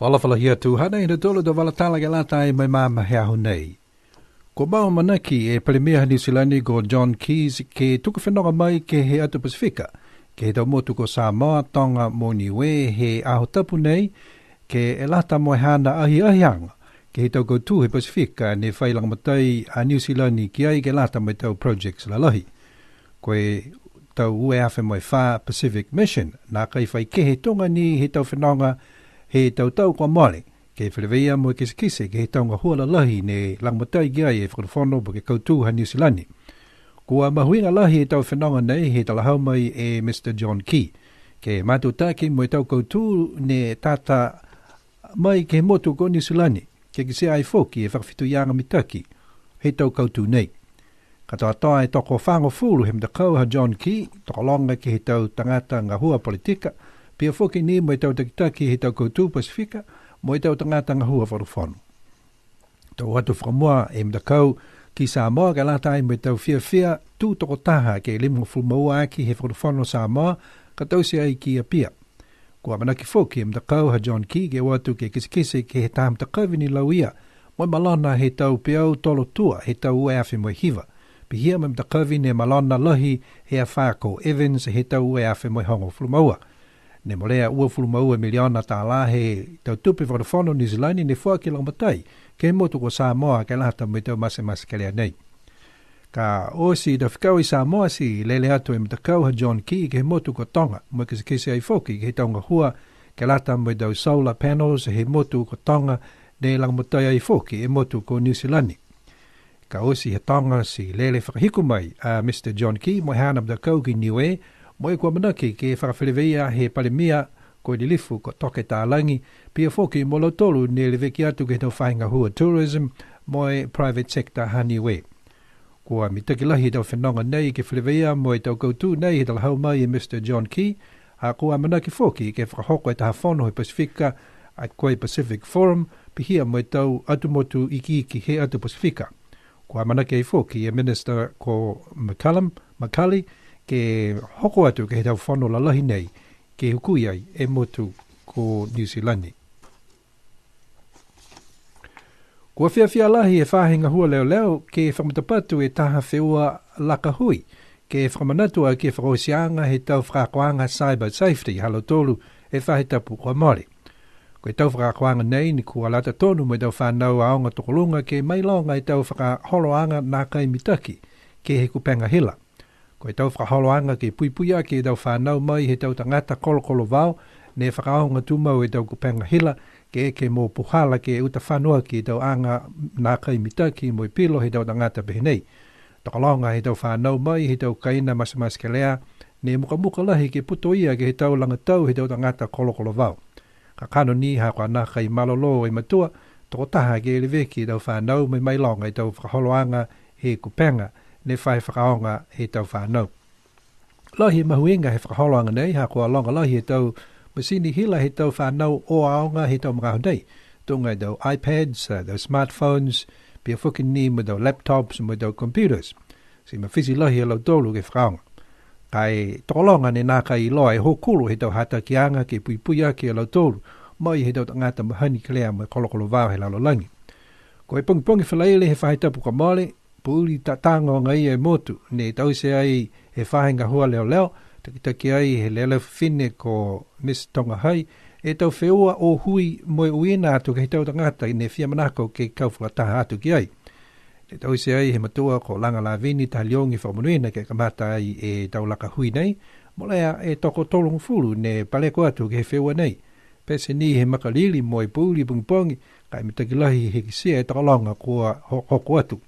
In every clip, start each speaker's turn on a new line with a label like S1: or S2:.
S1: Whalawhala hia tūhana i na tolo da walatala ke lata e mai māma hea honei. Ko mau manaki e Premier New Zealand ko John Keys ke tuku whenonga mai ke he atu Pasifika, ke he tau motu ko Samoa, Tonga, mo Niue, he aho tapu nei, ke e lata moe hana ahianga, ke he tau koutu he Pasifika ne whailang matai a New Zealand ki ai ke lata mai tau projects lalahi. Koe tau ue awhi moe wha Pacific Mission, nā kai whai ke he tonga ni he tau whenonga he tau kwa mole, ke whileweia mo kise ke he taunga huala lahi ne langmatai ki ai e whakawhono po ke koutu ha New Zealand. Kua mahuinga lahi he tau whenonga nei he talahau mai e Mr. John Key, ke mātou tāki mo e tau koutu ne tata mai ke motu ko New Zealand, ke kise ai foki e whakawhitu ianga mitaki, he tau koutu nei. Katoa toa e toko whango fulu he mtakau ha John Key, toko longa ke he tau tangata ngā hua politika, pia foki ni mo e tau takitaki he tau koutu Pasifika, mo e tau tangata ngā hua wharufonu. Tau atu whakamua e mtakau ki Samoa ka lata ai mo e tau whia tū toko taha ke limu fulmaua aki he wharufonu Samoa, ka tau se ai ki a pia. Kua manaki foki e mtakau ha John Key ke watu ke kisikise ke he taha mtakawini lauia, mo e malona he tau piau tolo tua he tau ue awhi mo e hiva. Pihia me mtakawini e malona lahi he a whako Evans he tau ue awhi mo e hongo fulmaua. Ne molea ua fulmaua miliona tā la he tau tupi whakafono New Zealand ne fua ki langmatai, ke motu ko Samoa ke lata mo i tau mase ke lea nei. Ka osi da whikau i Samoa si lele atu e mtakau ha John Key ke motu ko Tonga, mo kise ai foki ke he taunga hua ke lata mo i tau solar panels he motu ko Tonga ne langmatai ai foki e motu ko New Zealand. Ka osi he Tonga si lele whakahiku mai a Mr. John Key mo hana mtakau ki Niue, mo e kua manaki ke whakawhileweia he palemia ko i lifu ko toke tālangi, pia foki mo lautolu ne leweki atu ke tau whainga hua tourism mo e private sector haniwe. Kua mitaki lahi tau whenonga nei ke whileweia mo e tau koutu nei he talahau mai e Mr. John Key, a kua manaki foki ke whakahoko e taha whono he Pasifika a koe Pacific Forum, pihia mo e tau atumotu iki he atu Pasifika. Kua manaki e foki e Minister ko Makali, ke hoko atu ke he tau whono lalahi nei, ke hukui ai e motu ko New Zealand. Kua whiawhia lahi e whahinga hua leo ke whamatapatu e taha whiua lakahui, ke whamanatu ke whakosianga he tau whakakoanga cyber safety halo tolu e whahitapu kua mori. Koe tau whakakoanga nei ni kua lata tonu mo e tau whanau aonga tokolunga ke mailonga e tau whakaholoanga nā kai mitaki ke he kupenga hila. Ko e tau whakaholoanga ke puipuia ke tau whanau mai he tau tangata kolokolo vau, ne whakaonga tūmau e tau kupenga hila, ke mō puhala ke uta whanua ki tau anga nā kai mitaki mo i pilo he tau tangata pehenei. Takalonga he tau whanau mai he tau kaina masamas ke lea, ne muka lahi ke puto ia ke he tau langatau he tau tangata kolokolo vau. Ka kano ni hako nā kai malolo e matua, toko taha ke eleweki tau whanau mai mailonga he tau whakaholoanga he kupenga, ne whai whakaonga he tau whanau. Lahi mahuinga he whakaholoanga nei, hako alonga lahi he tau masini hila he tau whanau o aonga he tau mga nei. Tunga he tau iPads, tau smartphones, pia whuki ni mo tau laptops, mo tau computers. Si mawhisi lahi e lau tolu ke whakaonga. Kai tokolonga ne nā kai loa e hokulu he tau hata ki anga ke puipuia ke lau tolu, mai he tau tangata mahani kalea mo kolokolo vau he lalolangi. Ko e pongi whalaile he whaitapu ka mole, puli tatango ngai e motu, ne tau se ai he whahinga hua leo, taki ai he lele whine ko Miss Tonga Hai, e tau whiua o hui moe uina atu ke he tau tangata ne whia manako ke kauwhulataha atu ki ai. Ne tau se ai he matua ko langa la vini ta liongi whamanuina ke kamata ai e tau laka hui nei, molea e toko tolong fulu ne paleko atu ke he whiua nei. Pese ni he makalili moe puli pungpongi, kai mitakilahi he kisia e takalonga kua hoko atu.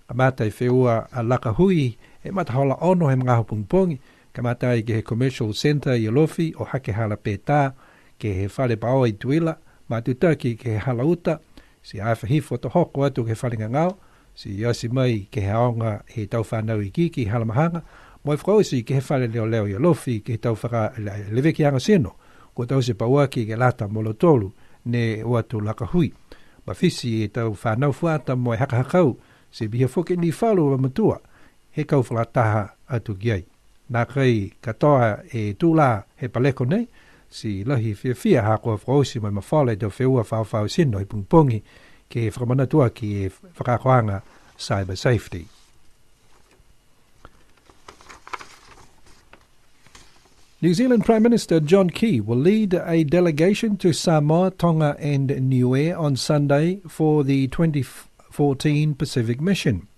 S1: Kamata i whiua a laka hui, e matahola ono he mga hupungpongi, kamata i ke he commercial center i alofi o hake hala pētā, ke he whale pao i tuila, matutaki ke he hala uta, si awha hifo to hoko atu ke whalinga ngau, si yasi mai ke he aonga he tau whanau i kiki hala mahanga, mo e whakausi ke he whale leo i alofi ke he tau whaka leweki anga seno, ko tau se pauaki ke lata molotolu ne watu laka hui. Mawhisi e tau whanau fuata mo e hakahakau, se biha whoke ni whalu wa matua, he kau whalataha atu giai. Nā kai katoa e tūlā he paleko nei, si lahi fia hako frosi mai mafale do feua fau sino I pungpungi ke whamanatua ki e whakakoanga cyber safety. New Zealand Prime Minister John Key will lead a delegation to Samoa, Tonga and Niue on Sunday for the 2014 Pacific Mission.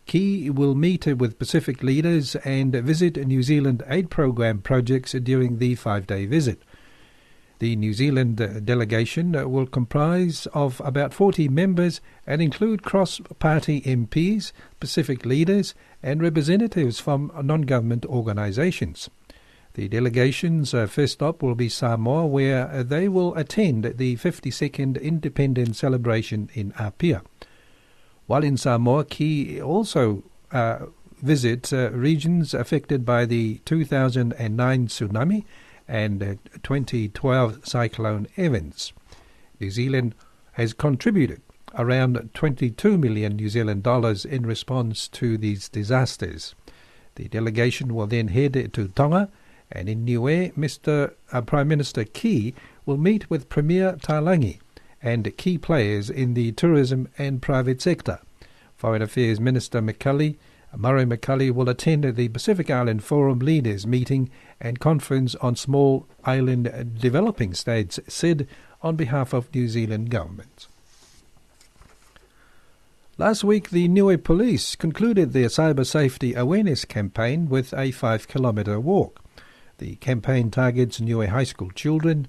S1: Key will meet with Pacific leaders and visit New Zealand aid program projects during the 5-day visit. The New Zealand delegation will comprise of about 40 members and include cross-party MPs, Pacific leaders and representatives from non-government organisations. The delegation's first stop will be Samoa, where they will attend the 52nd Independence Celebration in Apia. While in Samoa, Key also visit regions affected by the 2009 tsunami and 2012 cyclone Evans. New Zealand has contributed around 22 million New Zealand dollars in response to these disasters. The delegation will then head to Tonga, and in Niue, Prime Minister Key will meet with Premier Talangi and key players in the tourism and private sector. Foreign Affairs Minister Murray McCully will attend the Pacific Island Forum Leaders Meeting and Conference on Small Island Developing States, SID, on behalf of New Zealand Government. Last week, the Niue Police concluded their cyber safety awareness campaign with a 5-kilometre walk. The campaign targets Niue high school children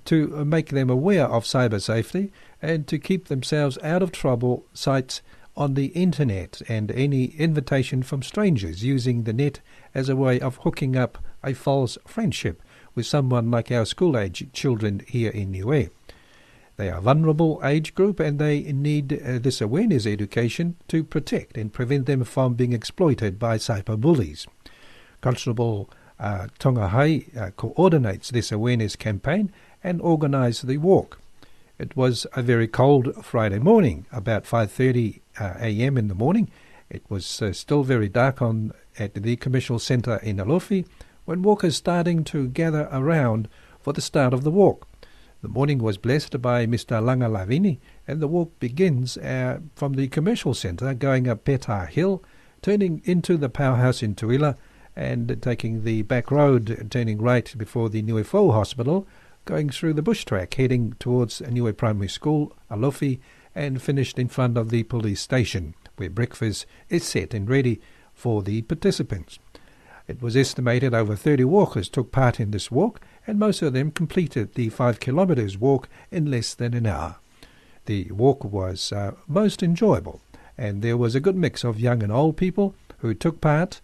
S1: to make them aware of cyber safety and to keep themselves out of trouble sites on the internet and any invitation from strangers using the net as a way of hooking up a false friendship with someone like our school-age children here in Niue. They are a vulnerable age group and they need this awareness education to protect and prevent them from being exploited by cyber bullies. Constable Tongahai coordinates this awareness campaign and organised the walk. It was a very cold Friday morning, about 5:30 a.m. in the morning. It was still very dark at the Commercial Centre in Alofi when walkers starting to gather around for the start of the walk. The morning was blessed by Mr. Langa Lavini, and the walk begins from the Commercial Centre, going up Peta Hill, turning into the powerhouse in Tuila, and taking the back road, turning right before the Niue Hospital, going through the bush track, heading towards Niue Primary School, Alofi, and finished in front of the police station, where breakfast is set and ready for the participants. It was estimated over 30 walkers took part in this walk, and most of them completed the 5 kilometres walk in less than an hour. The walk was most enjoyable, and there was a good mix of young and old people who took part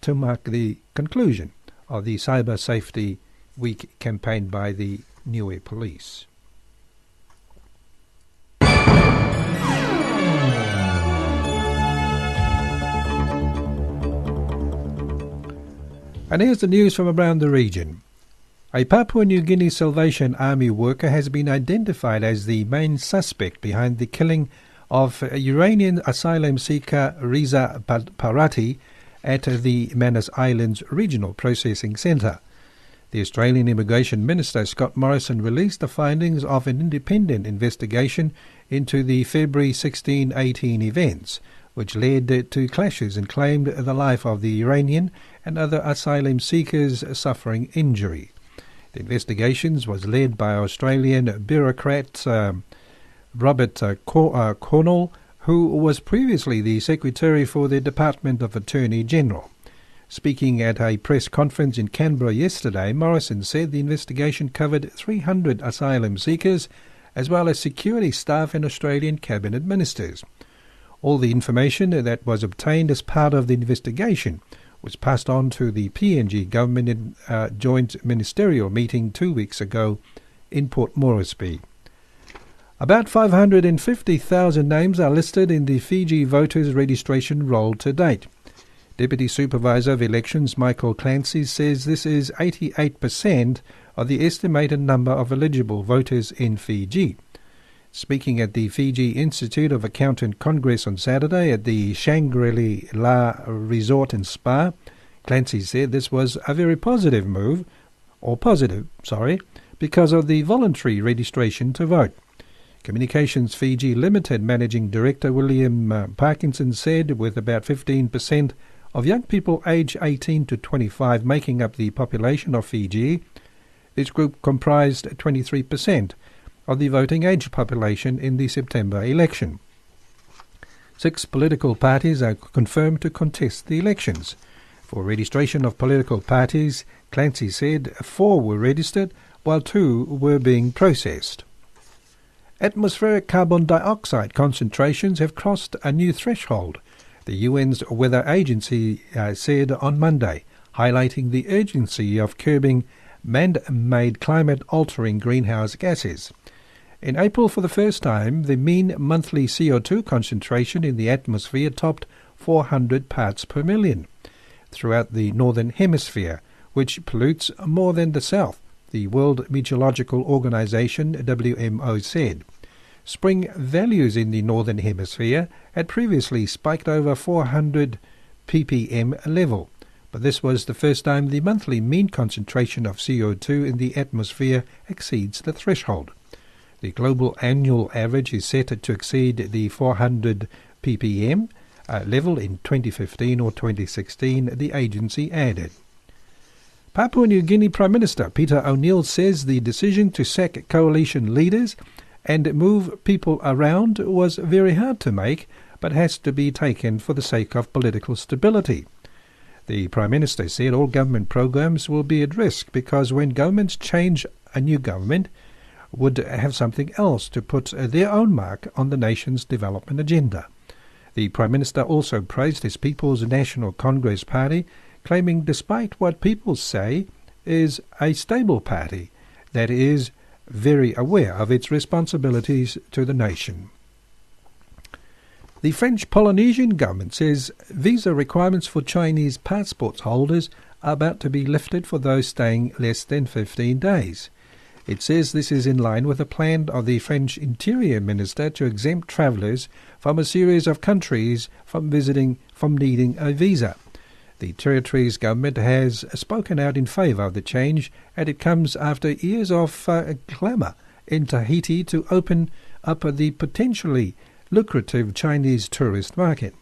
S1: to mark the conclusion of the Cyber Safety Week campaign by the Niue Police. And here's the news from around the region. A Papua New Guinea Salvation Army worker has been identified as the main suspect behind the killing of Iranian asylum seeker Riza Parati at the Manus Islands Regional Processing Centre. The Australian Immigration Minister Scott Morrison released the findings of an independent investigation into the February 16-18 events, which led to clashes and claimed the life of the Iranian and other asylum seekers suffering injury. The investigations was led by Australian bureaucrat Robert Cornell, who was previously the Secretary for the Department of Attorney General. Speaking at a press conference in Canberra yesterday, Morrison said the investigation covered 300 asylum seekers as well as security staff and Australian cabinet ministers. All the information that was obtained as part of the investigation was passed on to the PNG government in a joint ministerial meeting 2 weeks ago in Port Moresby. About 550,000 names are listed in the Fiji voters registration roll to date. Deputy Supervisor of Elections Michael Clancy says this is 88% of the estimated number of eligible voters in Fiji. Speaking at the Fiji Institute of Accountant Congress on Saturday at the Shangri-La Resort and Spa, Clancy said this was a very positive move because of the voluntary registration to vote. Communications Fiji Limited Managing Director William Parkinson said with about 15% of young people aged 18 to 25 making up the population of Fiji, this group comprised 23% of the voting age population in the September election. 6 political parties are confirmed to contest the elections. For registration of political parties, Clancy said 4 were registered while 2 were being processed. Atmospheric carbon dioxide concentrations have crossed a new threshold, the UN's Weather Agency said on Monday, highlighting the urgency of curbing man-made climate-altering greenhouse gases. In April, for the first time, the mean monthly CO2 concentration in the atmosphere topped 400 parts per million. Throughout the Northern Hemisphere, which pollutes more than the South, the World Meteorological Organization WMO said. Spring values in the Northern Hemisphere had previously spiked over 400 ppm level, but this was the first time the monthly mean concentration of CO2 in the atmosphere exceeds the threshold. The global annual average is set to exceed the 400 ppm level in 2015 or 2016, the agency added. Papua New Guinea Prime Minister Peter O'Neill says the decision to sack coalition leaders and move people around was very hard to make, but has to be taken for the sake of political stability. The Prime Minister said all government programs will be at risk because when governments change, a new government would have something else to put their own mark on the nation's development agenda. The Prime Minister also praised his People's National Congress party, claiming despite what people say is a stable party that is very aware of its responsibilities to the nation. The French Polynesian government says visa requirements for Chinese passport holders are about to be lifted for those staying less than 15 days. It says this is in line with a plan of the French Interior Minister to exempt travellers from a series of countries from needing a visa. The territory's government has spoken out in favour of the change, and it comes after years of clamour in Tahiti to open up the potentially lucrative Chinese tourist market.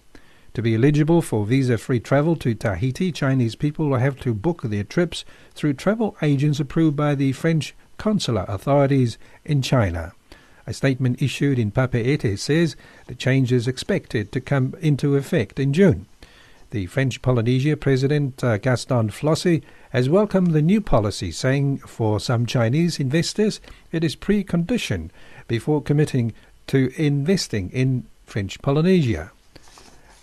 S1: To be eligible for visa-free travel to Tahiti, Chinese people will have to book their trips through travel agents approved by the French consular authorities in China. A statement issued in Papeete says the change is expected to come into effect in June. The French Polynesia President Gaston Flossi has welcomed the new policy, saying for some Chinese investors it is preconditioned before committing to investing in French Polynesia.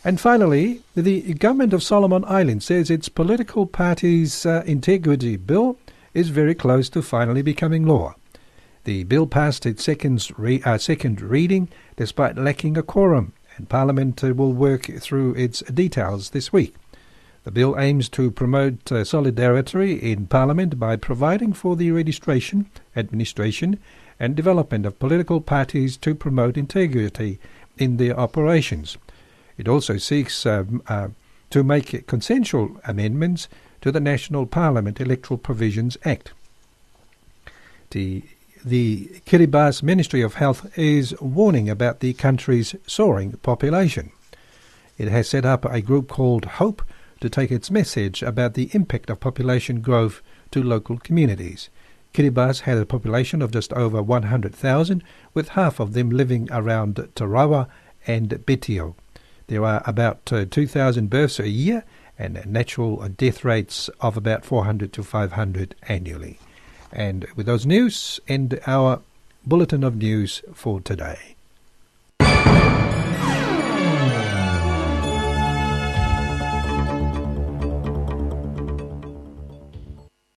S1: And finally, the government of Solomon Islands says its political party's integrity bill is very close to finally becoming law. The bill passed its second reading despite lacking a quorum, and Parliament will work through its details this week. The bill aims to promote solidarity in Parliament by providing for the registration, administration and development of political parties to promote integrity in their operations. It also seeks to make consensual amendments to the National Parliament Electoral Provisions Act. The Kiribati Ministry of Health is warning about the country's soaring population. It has set up a group called HOPE to take its message about the impact of population growth to local communities. Kiribati had a population of just over 100,000, with half of them living around Tarawa and Betio. There are about 2,000 births a year and natural death rates of about 400 to 500 annually. And with those news, end our Bulletin of News for today.